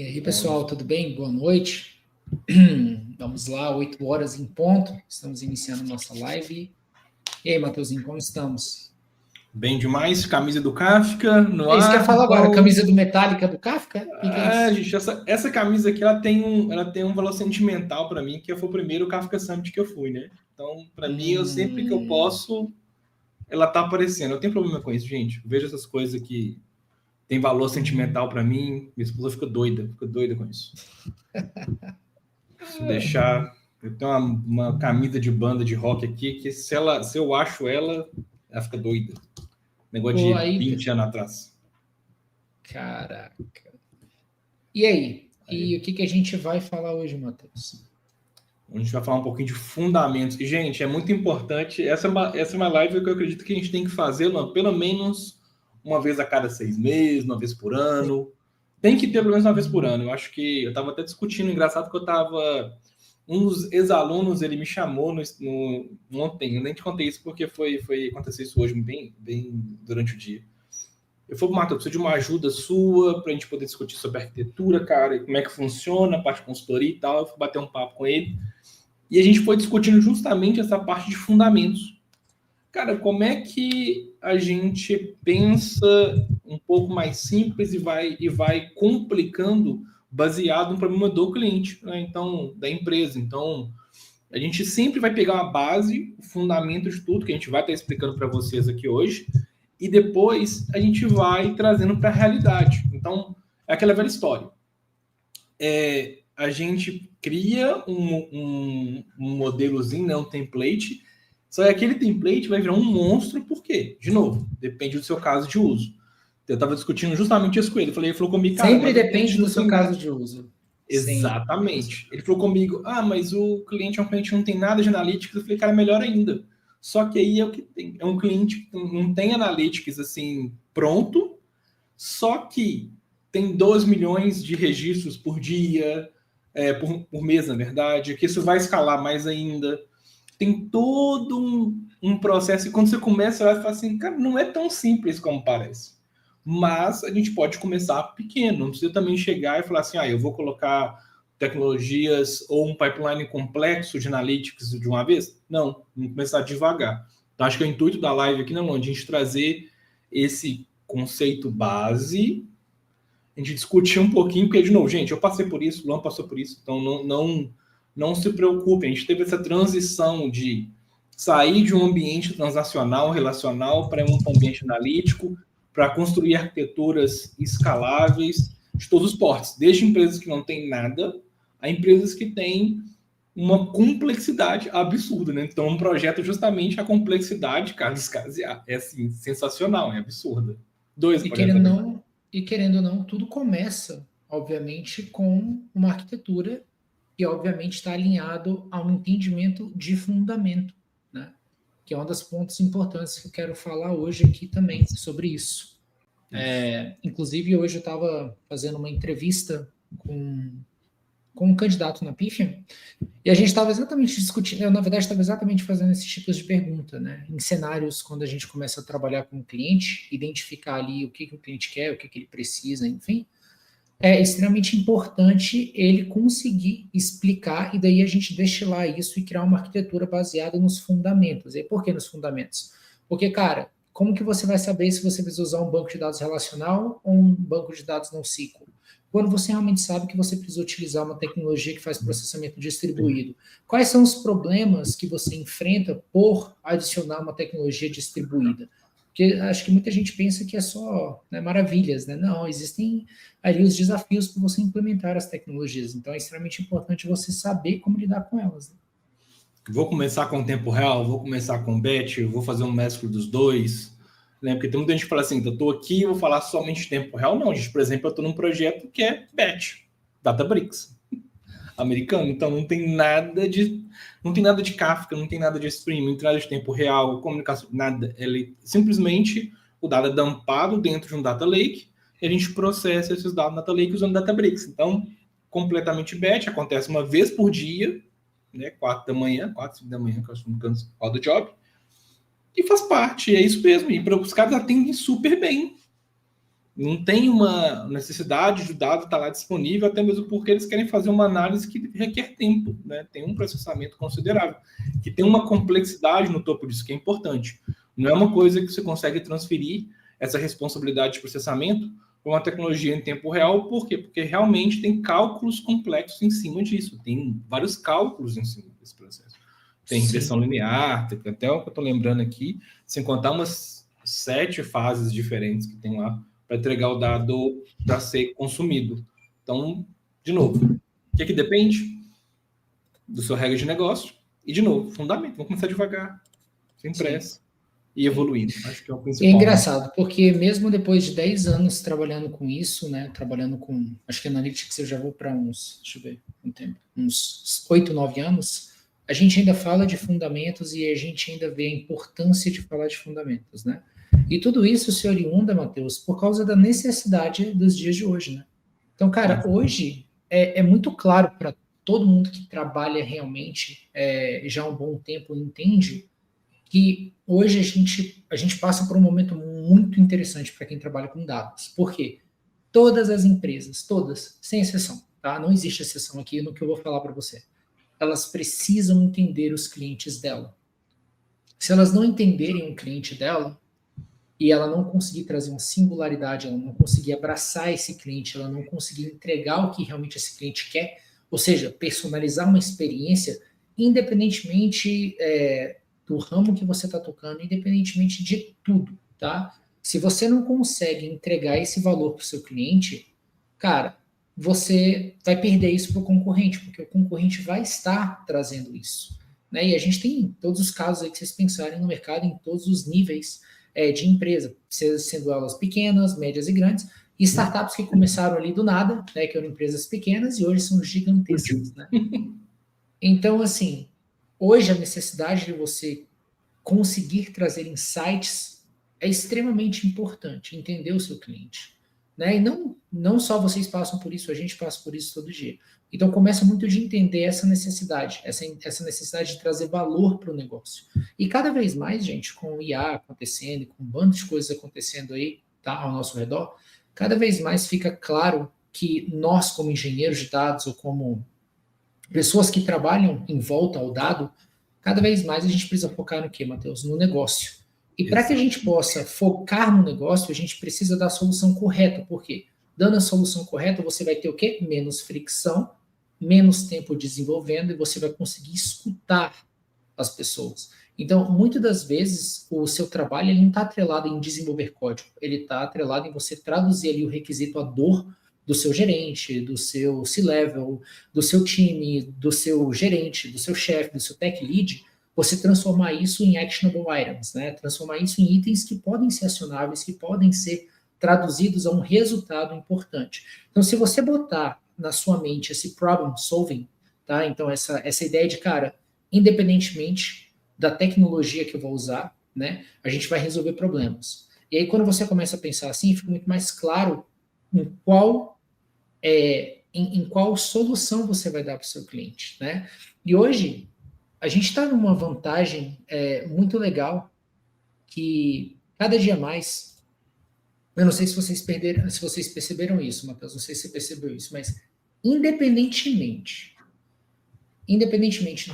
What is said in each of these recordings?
E aí, pessoal, tudo bem? Boa noite. Vamos lá, 8 horas em ponto. Estamos iniciando nossa live. E aí, Matheusinho, como estamos? Bem demais, camisa do Kafka no É isso que eu ar. ia falar agora, camisa do Metallica do Kafka? O que é isso? Gente, essa camisa aqui, ela tem um valor sentimental para mim, que foi o primeiro Kafka Summit que eu fui, né? Então, para mim, eu sempre que eu posso, ela tá aparecendo. Eu tenho problema com isso, gente. Eu vejo essas coisas que tem valor sentimental para mim, minha esposa fica doida com isso. Se deixar, eu tenho uma camisa de banda de rock aqui que se eu acho ela fica doida. Negócio de aí, 20 anos atrás. Caraca. E aí? E o que a gente vai falar hoje, Matheus? A gente vai falar um pouquinho de fundamentos. E, gente, é muito importante. Essa é uma live que eu acredito que a gente tem que fazer pelo menos uma vez a cada 6 meses, uma vez por ano. Tem que ter pelo menos uma vez por ano. Eu acho que eu estava até discutindo, engraçado que eu estava. Um dos ex-alunos, ele me chamou ontem. Eu nem te contei isso porque foi acontecer isso hoje, bem durante o dia. Eu falei, Marta, eu preciso de uma ajuda sua para a gente poder discutir sobre arquitetura, cara, e como é que funciona a parte de consultoria e tal. Eu fui bater um papo com ele. E a gente foi discutindo justamente essa parte de fundamentos. Cara, como é que a gente pensa um pouco mais simples e vai complicando baseado no problema do cliente, né? Então, da empresa. Então, a gente sempre vai pegar uma base, o fundamento de tudo que a gente vai estar explicando para vocês aqui hoje, e depois a gente vai trazendo para a realidade. Então, é aquela velha história. A gente cria um modelozinho, né, um template, só que aquele template vai virar um monstro, por quê? De novo, depende do seu caso de uso. Eu estava discutindo justamente isso com ele. Ele falou comigo, cara, sempre depende do seu caso de uso. Exatamente. Ele falou comigo, mas o cliente é um cliente que não tem nada de analytics. Eu falei, cara, melhor ainda. Só que aí é o que tem. É um cliente que não tem analytics assim pronto, só que tem 2 milhões de registros por dia, por mês, na verdade, que isso vai escalar mais ainda. Tem todo um processo, e quando você começa, você vai falar assim, cara, não é tão simples como parece. Mas a gente pode começar pequeno, não precisa também chegar e falar assim, eu vou colocar tecnologias ou um pipeline complexo de analytics de uma vez. Não, vamos começar devagar. Então, acho que é o intuito da live aqui, não, a gente trazer esse conceito base, a gente discutir um pouquinho, porque, de novo, gente, eu passei por isso, o Luan passou por isso, então não se preocupem, a gente teve essa transição de sair de um ambiente transacional, relacional, para um ambiente analítico, para construir arquiteturas escaláveis de todos os portes, desde empresas que não têm nada a empresas que têm uma complexidade absurda, né? Então, um projeto justamente a complexidade, cara, é assim, sensacional, é absurda. E querendo ou não, tudo começa, obviamente, com uma arquitetura que, obviamente, está alinhado a um entendimento de fundamento, né? Que é um dos pontos importantes que eu quero falar hoje aqui também sobre isso. Inclusive, hoje eu estava fazendo uma entrevista com um candidato na PIFIA, e a gente estava exatamente discutindo, eu, na verdade, estava exatamente fazendo esses tipos de pergunta, né? Em cenários, quando a gente começa a trabalhar com o cliente, identificar ali o que o cliente quer, o que ele precisa, enfim, é extremamente importante ele conseguir explicar, e daí a gente destilar isso e criar uma arquitetura baseada nos fundamentos. E por que nos fundamentos? Porque, cara, como que você vai saber se você precisa usar um banco de dados relacional ou um banco de dados NoSQL? Quando você realmente sabe que você precisa utilizar uma tecnologia que faz processamento distribuído. Quais são os problemas que você enfrenta por adicionar uma tecnologia distribuída? Porque acho que muita gente pensa que é só, né, maravilhas, né? Não, existem ali os desafios para você implementar as tecnologias. Então é extremamente importante você saber como lidar com elas. Né? Vou começar com tempo real, vou começar com batch, vou fazer um mesclo dos dois. Né? Porque tem muita gente que fala assim, eu estou aqui e vou falar somente de tempo real. Não, gente, por exemplo, eu estou num projeto que é batch, Databricks, americano. Então não tem nada de Kafka, não tem nada de Spring, não tem nada de tempo real, comunicação, nada. Ele simplesmente o dado é dumpado dentro de um data lake e a gente processa esses dados no data lake usando Databricks. Então, completamente batch, acontece uma vez por dia, né? 4 da manhã, 4, 5 da manhã, que eu acho que roda o job. E faz parte, é isso mesmo. E para os caras atendem super bem. Não tem uma necessidade de o dado estar lá disponível, até mesmo porque eles querem fazer uma análise que requer tempo, né? Tem um processamento considerável, que tem uma complexidade no topo disso que é importante. Não é uma coisa que você consegue transferir essa responsabilidade de processamento para uma tecnologia em tempo real. Por quê? Porque realmente tem cálculos complexos em cima disso. Tem vários cálculos em cima desse processo. Tem regressão linear, tem até o que eu estou lembrando aqui, sem contar umas 7 fases diferentes que tem lá para entregar o dado para ser consumido. Então, de novo, o que depende? Do seu regra de negócio. E, de novo, fundamento. Vamos começar devagar, sem pressa, e evoluindo. Acho que é o principal. É engraçado, porque mesmo depois de 10 anos trabalhando com isso, né, trabalhando com, acho que Analytics eu já vou para uns, deixa eu ver, uns 8, 9 anos, a gente ainda fala de fundamentos e a gente ainda vê a importância de falar de fundamentos, né? E tudo isso se oriunda, Matheus, por causa da necessidade dos dias de hoje, né? Então, cara, hoje é muito claro para todo mundo que trabalha realmente já há um bom tempo, entende que hoje a gente passa por um momento muito interessante para quem trabalha com dados. Por quê? Todas as empresas, todas, sem exceção, tá? Não existe exceção aqui no que eu vou falar para você. Elas precisam entender os clientes dela. Se elas não entenderem o cliente dela, e ela não conseguir trazer uma singularidade, ela não conseguir abraçar esse cliente, ela não conseguir entregar o que realmente esse cliente quer, ou seja, personalizar uma experiência, independentemente do ramo que você está tocando, independentemente de tudo, tá? Se você não consegue entregar esse valor para o seu cliente, cara, você vai perder isso para o concorrente, porque o concorrente vai estar trazendo isso. Né? E a gente tem todos os casos aí que vocês pensarem no mercado, em todos os níveis de empresa, sendo elas pequenas, médias e grandes, e startups que começaram ali do nada, né, que eram empresas pequenas e hoje são gigantescas. Né? Então, assim, hoje a necessidade de você conseguir trazer insights é extremamente importante, entender o seu cliente. Né? E não só vocês passam por isso, a gente passa por isso todo dia. Então começa muito de entender essa necessidade, essa necessidade de trazer valor para o negócio. E cada vez mais, gente, com o IA acontecendo, com um bando de coisas acontecendo aí, tá, ao nosso redor, cada vez mais fica claro que nós, como engenheiros de dados ou como pessoas que trabalham em volta ao dado, cada vez mais a gente precisa focar no quê, Matheus? No negócio. E para que a gente possa focar no negócio, a gente precisa dar a solução correta. Por quê? Dando a solução correta, você vai ter o quê? Menos fricção, menos tempo desenvolvendo e você vai conseguir escutar as pessoas. Então, muitas das vezes, o seu trabalho ele não está atrelado em desenvolver código, ele está atrelado em você traduzir ali o requisito, a dor do seu gerente, do seu C-level, do seu time, do seu gerente, do seu chefe, do seu tech lead, você transformar isso em actionable items, né? Transformar isso em itens que podem ser acionáveis, que podem ser traduzidos a um resultado importante. Então, se você botar na sua mente esse problem solving, tá? Então, essa ideia de, cara, independentemente da tecnologia que eu vou usar, né? A gente vai resolver problemas. E aí, quando você começa a pensar assim, fica muito mais claro em qual solução você vai dar para o seu cliente, né? E hoje, a gente está numa vantagem muito legal que cada dia mais, eu não sei se vocês perceberam isso, Matheus, não sei se você percebeu isso, mas independentemente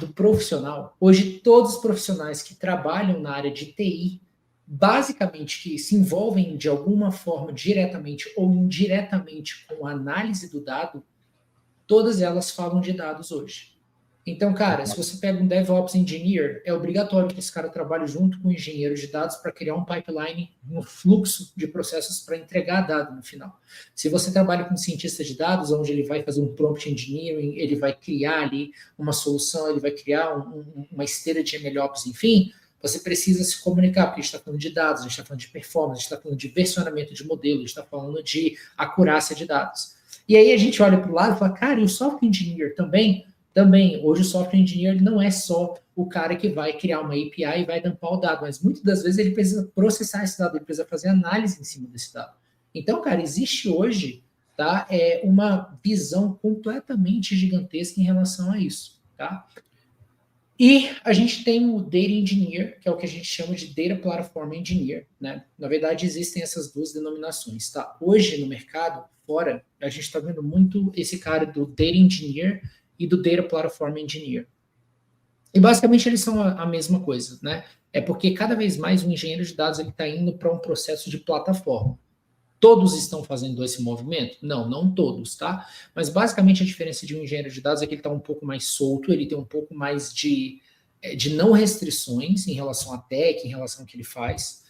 do profissional, hoje todos os profissionais que trabalham na área de TI, basicamente que se envolvem de alguma forma diretamente ou indiretamente com a análise do dado, todas elas falam de dados hoje. Então, cara, se você pega um DevOps Engineer, é obrigatório que esse cara trabalhe junto com o engenheiro de dados para criar um pipeline, um fluxo de processos para entregar dado no final. Se você trabalha com um cientista de dados, onde ele vai fazer um prompt engineering, ele vai criar ali uma solução, ele vai criar uma esteira de MLOps, enfim, você precisa se comunicar, porque a gente está falando de dados, a gente está falando de performance, a gente está falando de versionamento de modelo, a gente está falando de acurácia de dados. E aí a gente olha para o lado e fala, cara, e o software engineer também, hoje o software engineer ele não é só o cara que vai criar uma API e vai dampar o dado, mas muitas das vezes ele precisa processar esse dado, ele precisa fazer análise em cima desse dado. Então, cara, existe hoje, tá, uma visão completamente gigantesca em relação a isso, tá? E a gente tem o Data Engineer, que é o que a gente chama de Data Platform Engineer, né? Na verdade, existem essas duas denominações, tá? Hoje, no mercado, fora, a gente está vendo muito esse cara do Data Engineer e do Data Platform Engineer. E basicamente eles são a mesma coisa, né? É porque cada vez mais o engenheiro de dados ele está indo para um processo de plataforma. Todos estão fazendo esse movimento? Não, não todos, tá? Mas basicamente a diferença de um engenheiro de dados é que ele está um pouco mais solto, ele tem um pouco mais de não restrições em relação à tech, em relação ao que ele faz.